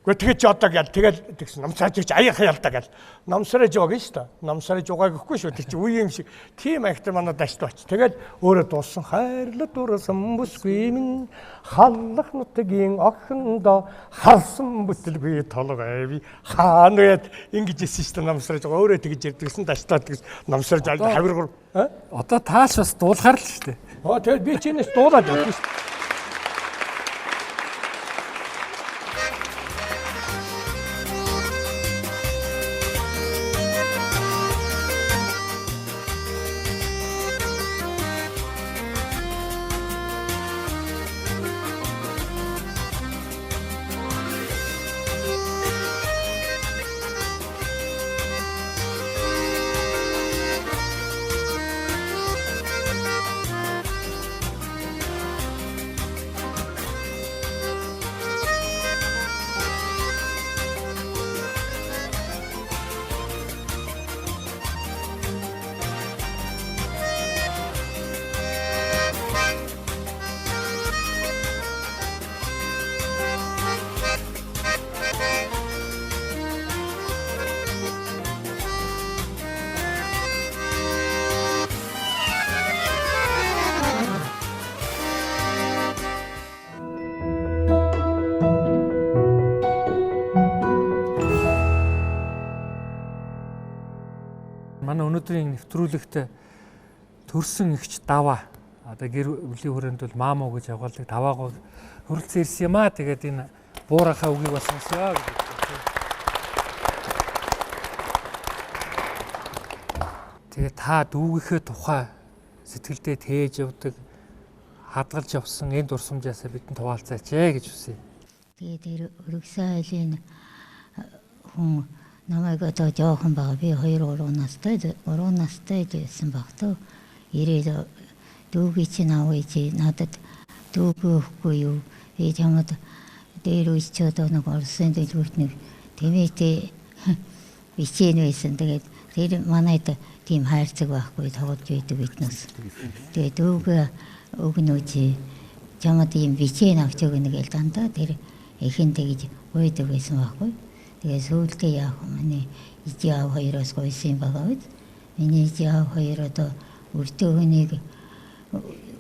Гэхдээ тэгээд ч одоо гэл тэгээд тэгсэн намсрааж гэж аяаха ялдаа гэл намсрааж байгаа шүү дээ. Намсрааж байгаа гэхгүй шүү. Тэг чи үе юм шиг тийм актер манай Даштаваач. Тэгээд өөрөө дууссан хайрлаа дуурсан бүсгүй минь халлах нутгийн охиндоо харсан бүтэлгүй толгой хаан үед ингэж хэлсэн шүү дээ намсрааж байгаа. Өөрөө тэгж ярьдагсэн Даштаваа тэгс намсрааж хавиргур. Одоо тааш бас дуулахар л шүү дээ. Тэгээд би чинээс дуулаад явдсан шүү. Манай өнөөдрийн нэвтрүүлэгт төрсөн ихч даваа одоо гэр бүлийн хүрээнд бол маамуу гэж явуулдаг даваагаа хөрөлцөн ирсэн юм аа. Тэгээд энэ буурахаа үгийг бас сонсё гэж. Тэгээд та дүүгийнхээ тухай сэтгэлдээ тээж явдаг хадгалж явсан энэ дурсамжаасаа бидэнд хуваалцаач гэж хүсье. Тэгээд тэр өргөсөн айлын хүн намайг одоо жоохон бага би 2-3 настай байсан баг тоо. Ирээд дүүгээ чинь авъя надад дүүгээ өгөхгүй юу. Ээ чамд дээр үеч одоо нэг орсон дэлгүүрт нэг тэмээтэй бичээн байсан. Тэгээд тэр манайд тийм хайрцаг байхгүй тоглож байдаг биднээс. Тэгээд дүүгээ өгнөөч чамд ийм бичээн авч өгнө гэж дандаа тэр эхэн тэгж үйдэг байсан байхгүй. Тэгээ сүүлдээ яах вэ? Iji аав хоёроос гойсон байгаа үед миний iji аав хоёр одоо өртөө хүнийг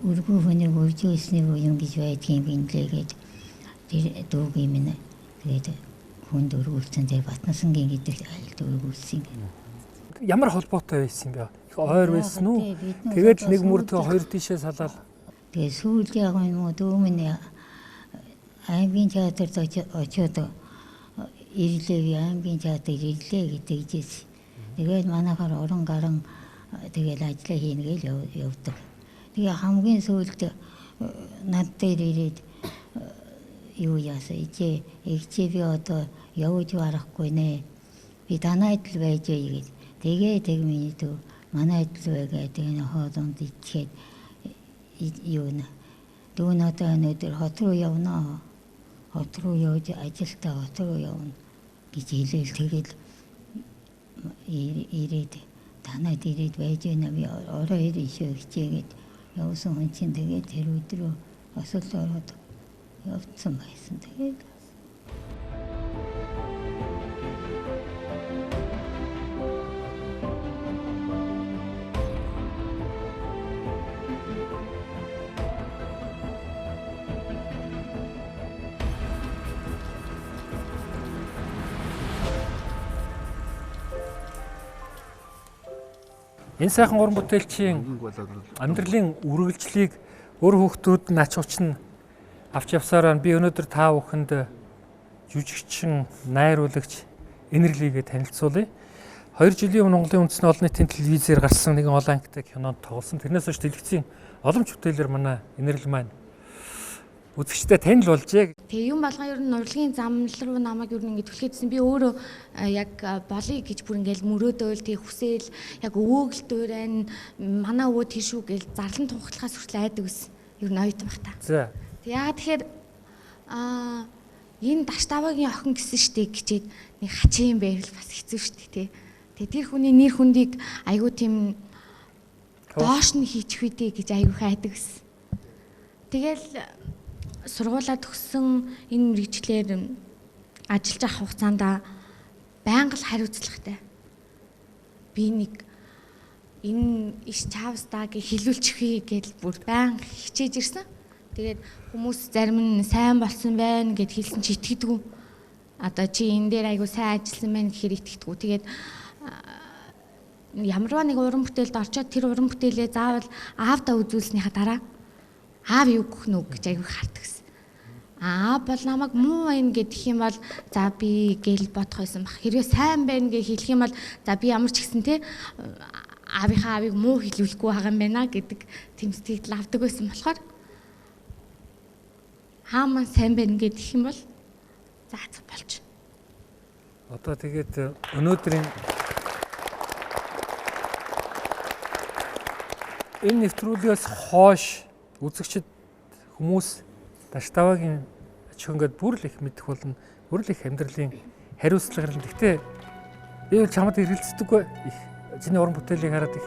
өргөө хүнийг үржүүлсний юм гэж байдгийн гинлээгээд тэр дүүгийн минь тэгээд хүнд өргүүлсэн тэр Батнасангийн гэдэг айлд өргүүлсэн. Ямар холбоотой байсан бэ? Их ойр байсан уу? Тэгээд нэг мөрдөө хоёр тишээ салаад. Тэгээ сүүлдээ яг юм уу дүү минь аймгийн театрт очиод ирлээ аймгийн театр ирлээ гэдэг жийс. Тэгээд манайхаар орон гарan тэгээд ажиллаа хийнэ гэж явдаг. Тэгээ хамгийн сүүлд над дээр ирээд юу яасан ичээ би одоо явж барахгүй нэ. Би танайд л байж гээд тэгээ миний төв манайд л байгаад энэ хоолонд ичээд юу нэ. Дүүн одоо өнөөдөр хот руу явнаа. Хот руу явж ажилтаа хот руу явна гэж хэлээл тэгэл ирээд танайд ирээд байж байна би ороо ирээ хичээгээд явсан хүн чинь тэгээд тэр өдрөө осол ороод явцсан байсан тэгээд Энэ сайхан уран бүтээлчийн амьдралын үргэлжлэлийг өөр хүүхдүүд нь ач учир нь авч явсараа би өнөөдөр та бүхэнд жүжигчин, найруулагч Энэрлигээ танилцуулъя. 2 жилийн өмнө Монголын үндэсний олон нийтийн телевизээр гарсан нэгэн олон ангитай кинонд тоглосон. Тэрнээс хойш телевизийн олон ч бүтээлээр манай Энэрл маань үзэгчдэд танил болжээ. Тэгээ юм болгон ер нь урлагийн замнал руу намайг ер нь ингэ түлхээдсэн. Би өөрөө яг болъё гэж бүр ингээл мөрөөдөөл тэг хүсээл яг өвөөгөл дуурайн манай өвөө тийшүү гэл зарлан тунхаглахаас хүртэл айдаг ус. Ер нь ойтон бах та. За. Яа тэгэхээр энэ Даштавагийн охин гэсэн штэ гэчээд нэг хачин байвал бас хэцүү штэ тий. Тэгээ тэр хүний нэр хүндийг айгуу тийм доош нь хийчих үедээ гэж айгуу хайдаг ус. Тэгэл сургуулаа төгссөн энэ мэргэжлэр ажиллаж авах хугацаанд байнга л хариуцлагатай. Би нэг энэ иш чавстаа гэж хилүүлчихье гэж бүр байнга хичээж ирсэн. Тэгээд хүмүүс зарим нь сайн болсон байна гэд хэлсэн чи итгэдэггүй. Одоо чи энэ дээр айгу сайн ажилласан байна гэхээр итгэдэггүй. Тэгээд ямарваа нэг уран бүтээлд орчоод тэр уран бүтээлээ заавал аавдаа үзүүлснийхаа дараа аав юу гэх нүг гэж айгу хардаг гэсэн. Аав бол намайг муу байна гэдэх юм бол за би гэл бодох байсан баг. Хэрвээ сайн байна гэж хэлэх юм бол за би ямар ч гэсэн те аавынхаа аавыг муу хэлүүлэхгүй байгаа юм байна гэдэг тийм сэтгэл авдаг байсан болохоор хаамаа сайн байна гэдэх юм бол заацсан болж. Одоо тэгээд өнөөдрийн энэ нэвтрүүлгээс хойш үзэгчд хүмүүс Даштавагийн ач хөнгөд бүр л их мэдэх болно. Бүр л их амьдралын хариуцлага гарна. Гэхдээ би бол чамд эргэлздэггүй. Чиний уран бүтээлийг хараад их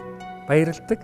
баярлалдаг.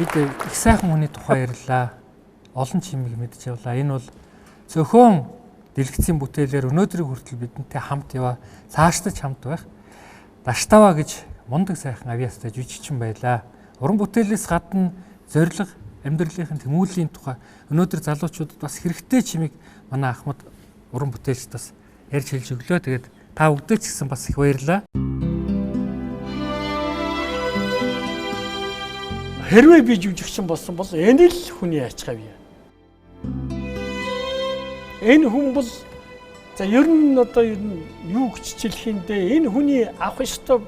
Бид их сайхан хүний тухай ярьлаа. Олон чимийг мэдж явлаа. Энэ бол зөвхөн дэлгэцийн бүтээлээр өнөөдрийг хүртэл бидэнтэй хамт яваа, цаашдаж хамт байх. Даштава гэж мундаг сайхан авьяастай жүжигчин байлаа. Уран бүтээлээс гадна зориг, амьдралын тэмүүллийн тухай өнөөдөр залуучуудад бас хэрэгтэй чимийг манай Ахмад уран бүтээлч бас ярьж хэлж өглөө. Тэгээд та бүгдээ ч гэсэн бас их баярлалаа. Хэрвээ би жүжигчин болсон бол энэ л хүний ач хавьяа. Энэ хүн бол за ер нь одоо юу гэж хэлэхиндээ энэ хүний авах ёстой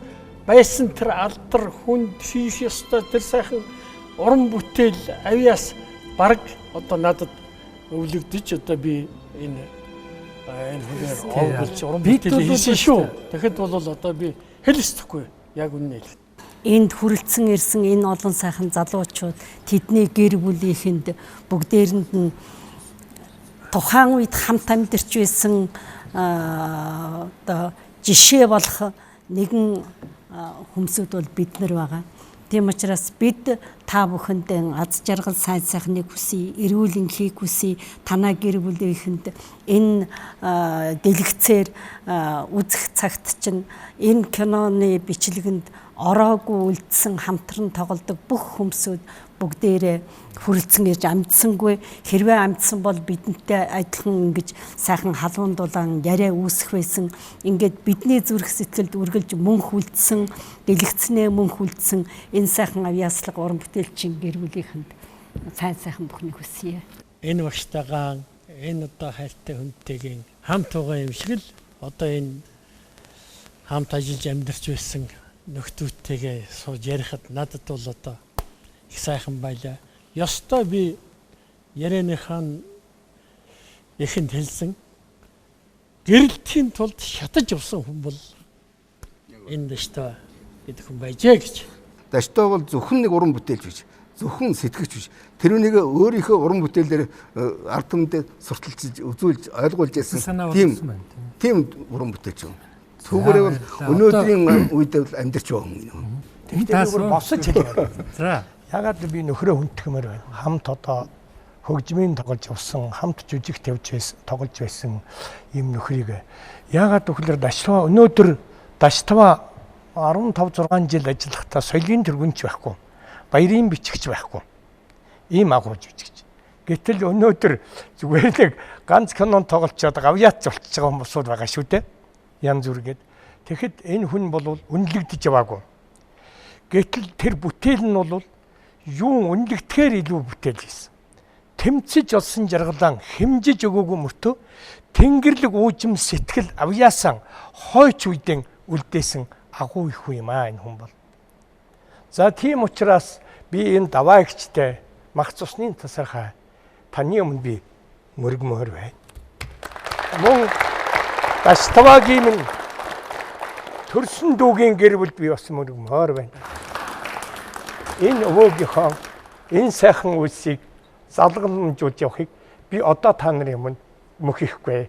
байсан тэр алдар хүнд хийх ёстой тэр сайхан уран бүтээл авьяас баг одоо надад өвлөгдөж одоо би энэ хүнээр оолж уран бүтээл хийсэн шүү. Тэгэхэд бол одоо би хэлэхгүй яг үнэ хэлэх. Энд хүрэлцэн ирсэн энэ олон сайхан залуучууд тэдний гэр бүлийнхэнд бүгдээрэнд нь тухайн үед хамт амьдарч байсан одоо жишээ болох нэгэн хүмүүсүүд бол бид нар байгаа. Тийм учраас бид та бүхэндээ аз жаргал сайн сайхныг хүсье, эрүүл энхийг хүсье. Танай гэр бүлийнхэнд энэ дэлгэцээр үзэх цагт чинь энэ киноны бичлэгэнд ороогүй үлдсэн хамтран тоглодог бүх хүмүүсүүд бүгдээрээ хүрэлцэн ирж амьдсангүй. Хэрвээ амьдсан бол бидэнтэй адилхан ингэж сайхан халуун дулаан яриа үүсэх байсан. Ингээд бидний зүрх сэтгэлд үргэлж мөнх үлдсэн, дэлгэцнээ мөнх үлдсэн энэ сайхан авьяаслаг уран бүтээлчин гэр бүлийнхэнд сайн сайхан бүхнийг хүсье. Энэ багштайгаа энэ одоо хайртай хүнтэйгийн хамт байгаа юм шиг л одоо энэ хамт ажиллаж амьдарч байсан нөхдүүдтэйгээ сууж ярихад надад бол одоо их сайхан байлаа. Ёстой би ярианыхаа эхэнд хэлсэн гэрэлтийн тулд шатаж явсан хүн бол энэ дэштэй гэдэг хүн байжээ гэж. Даштаа бол зөвхөн нэг уран бүтээлч биш, зөвхөн сэтгэгч биш. Тэр үнийг өөрийнхөө уран бүтээлээр ард түмэнд сурталчилж, үзүүлж, ойлгуулж яасан тийм уран бүтээлч юм. Түүгээрээ бол өнөөдрийн үед амьдарч байгаа юм. Тэгэхээр бүр босож хэлээ. За ягаад би нөхрөө хүндхмээр байна. Хамт одоо хөгжмийн тоглож явсан, хамт жүжиг тавьж байсан, тоглож байсан ийм нөхрийг ягаад гэвэл Даштава өнөөдөр Даштава 15 6 жил ажиллахдаа соёлын тэргүнч байхгүй. Баярын бичигч байхгүй. Ийм агуу жүжигч. Гэтэл өнөөдөр зүгээр нэг ганц кинон тоглолцоод гавьяац болчихж байгаа хүмүүсүүд байгаа шүү дээ. Янз бүргээд. Тэгэхэд энэ хүн бол үнэлэгдэж яваагүй. Гэтэл тэр бүтээл нь бол юу үнэлэгдэхээр илүү бүтээл хийсэн. Тэмцэж олсон жаргалан хэмжиж өгөөгүй мөртөө тэнгэрлэг уужим сэтгэл авьяасан хойч үедэн үлдээсэн агуу их хүн юм аа энэ хүн бол. За тийм учраас би энэ даваагчтай мах цусны тасархай таны өмнө би мөргмөр байна. Мөн Даштавагийн минь төрсөн дүүгийн гэр бүл би бас мөргмөр байна. Энэ өвөөгийнхөө энэ сайхан үлсийг залгамжуулж явахыг би одоо та нарын өмнө мөхөхгүй.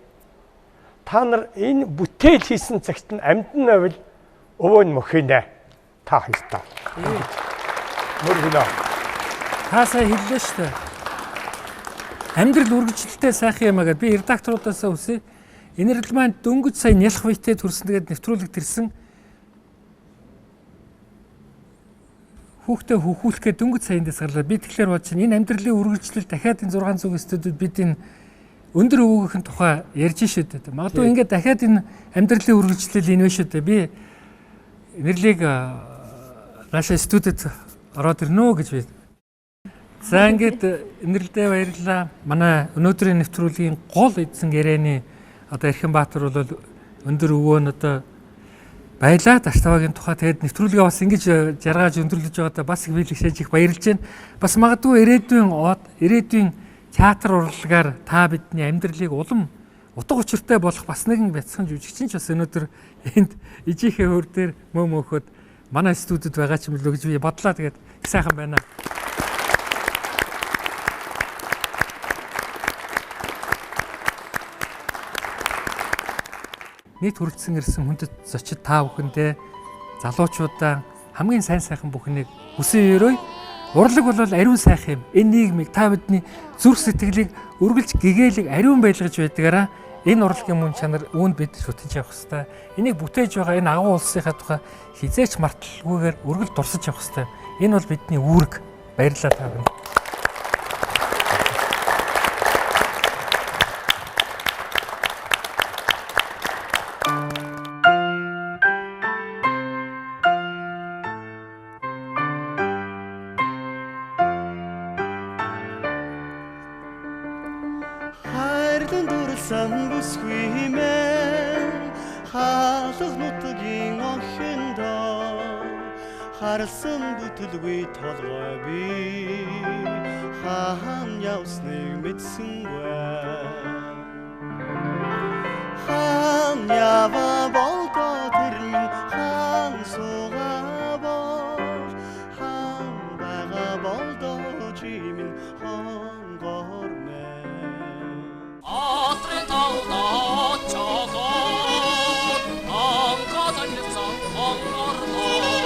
Та нар энэ бүтээл хийсэн цагт нь амьдан байвал өвөө нь мөхийнэ. Та хоёртаа. Мөргөнө. Та сая хэллээ шүү дээ. Амьдрал үргэлжлэлтэй сайхан юм аа гэд би редакторудаас үсээ. Энэ ирэл маань дөнгөж сая нялх биетэй төрсөн тэгээд нэвтрүүлэгдэрсэн хүүхдээ хөхүүлэхэд дөнгөж саянд дасгарлаа. Би тэгэхээр бодож байна энэ амьдралын үргэлжлэл дахиад энэ 600 студиуд бид энэ өндөр өвөөгийнхэн тухай ярьж шүү дээ. Магадгүй ингээд дахиад энэ амьдралын үргэлжлэл энэ вэ шүү дээ. Би нэрлийг наашаа студид ороод ирнэ гэж би. За ингээд нэрлдээ баярлалаа. Манай өнөөдрийн нэвтрүүлгийн гол эзэн ярианы одоо Эрхэнбаатар бол өндөр өвөө нь одоо баялаа Даштавагийн тухай тэгээд нэвтрүүлгээ бас ингэж жаргаж өндөрлөж байгаадаа бас их биелэгшээж их баярлж байна. Бас магадгүй ирээдүйн театр урлагаар та бидний амьдралыг улам утга учиртай болох бас нэгэн бяцхан жүжигчин ч бас өнөөдөр энд ижийнхээ хөр дээр мөөмөхөд манай студид байгаа ч юм л гэж би бодлоо. Тэгээд их сайхан байна. Нийт хүрэлцэн ирсэн хүндэт зочид та бүхэндээ залуучуудаа хамгийн сайн сайхан бүхнийг хүсэн өрөөй Урлаг бол ариун сайх юм. Энэ нийгмийг та бидний зүрх сэтгэлийг үргэлж гэгээлэг ариун байлгаж байдгаараа энэ урлагийн мөн чанар үүнд бид шүтэж явах хэрэгтэй. Энийг бүтээж байгаа энэ агуу улсынхаа тухай хизээч марталгүйгээр үргэлж дурсаж явах хэрэгтэй. Энэ бол бидний үүрэг. Баярлалаа та бүхэнд. Хайрдан дурлсан бүсгүй мэн хаалга нутгийн охиндоо харсан бүтэлгүй толгой би хаан явсныг мэдсэнгүй хаан ява болдоо тэр минь хаан суугаа бол хаан бага болдоо чи минь хонгор Атрын талда чагаад анхаад нэрсэн хонгорлоо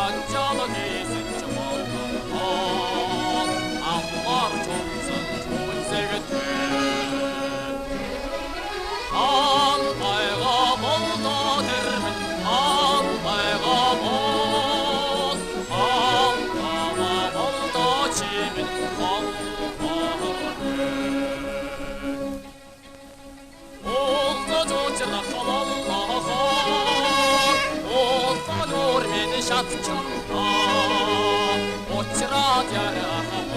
анчаал гээсэж болдоо аммар чонсон чүнсэгт ан байга болдоо тэрмэн ан байга болдоо чимэн Шатчан очраад яах